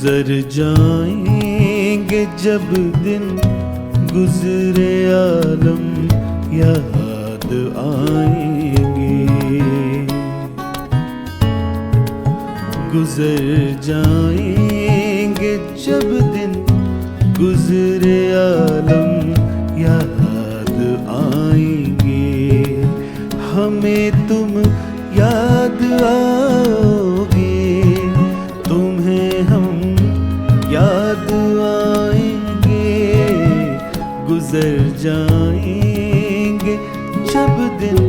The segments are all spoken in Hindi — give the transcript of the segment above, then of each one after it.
गुजर जाएंगे जब दिन गुजरे आलम याद आएंगे। गुजर जाएंगे जब दिन गुजरे आलम याद आएंगे। हमें तुम याद आओगे, तुम्हें हम याद आएंगे। गुजर जाएंगे जब दिन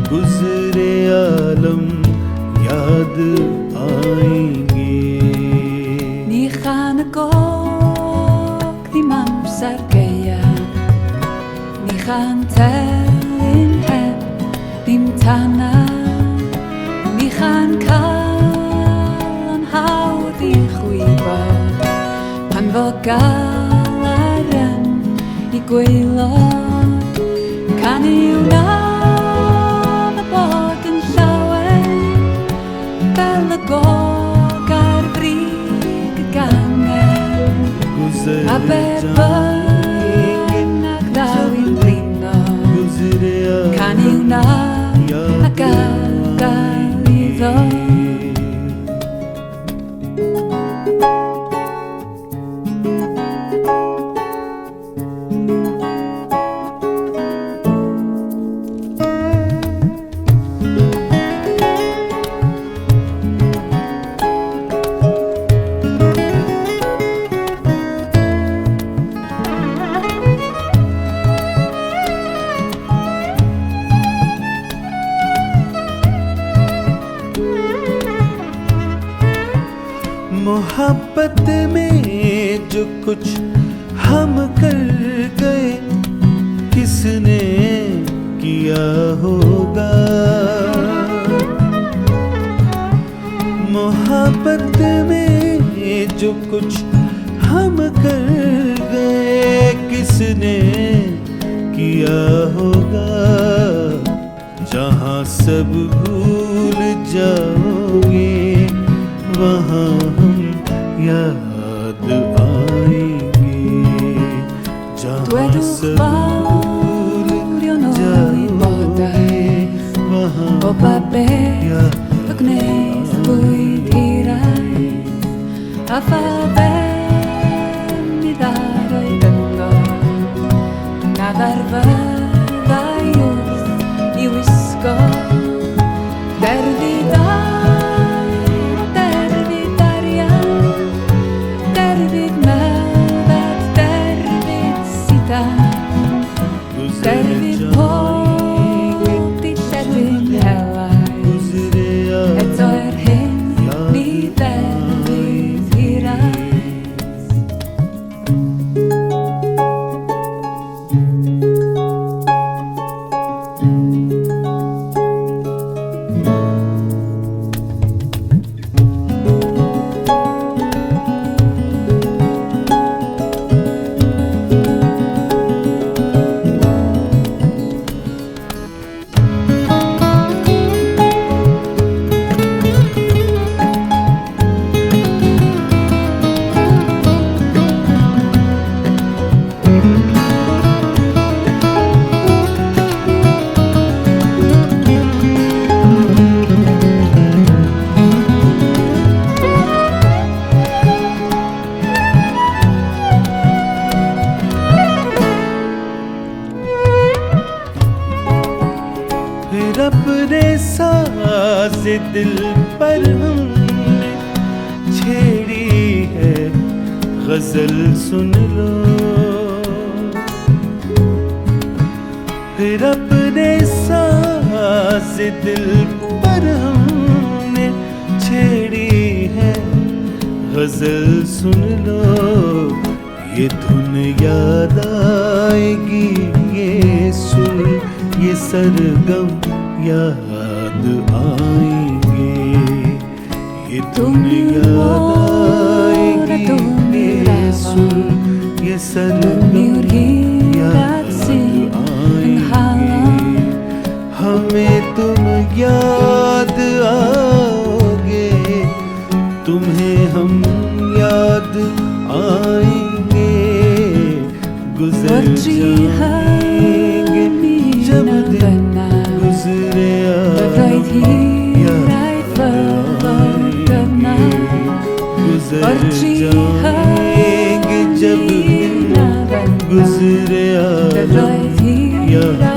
गुजरे आलम याद आएंगे। Ni gaan ik ook die mamsar kaya, ni gaan tellen heb dim tana, ni gaan kalan hou die goeiba, pan wel galaren I gwylo, kan i'w nam y bod yn llawen, fel y gog ar brig y gangen. A ber bynnag daw i'n blino, can i'w nam a gadael iddo. मोहब्बत में जो कुछ हम कर गए, किसने किया होगा। मोहब्बत में जो कुछ हम कर गए, किसने किया होगा। जहाँ सब भूल जाओगे वहाँ हम याद आएंगे। जहाँ सब भूल जाओगे वहाँ याद अपने साज़ दिल पर हमने छेड़ी है गजल सुन लो। फिर अपने साज़ दिल पर हमने छेड़ी है गजल सुन लो। ये धुन याद आएगी, ये सुर ये सरगम याद आएंगे। ये धुन याद आएगी, ये सुर ये सरगम याद आएंगे। हमें तुम याद आओगे, तुम्हें हम याद आएंगे गुजर Watri जाएंगे जब दिन गुजरे Right here, right now गुजर Watri जाएंगे जब दिन गुजरे Right here, right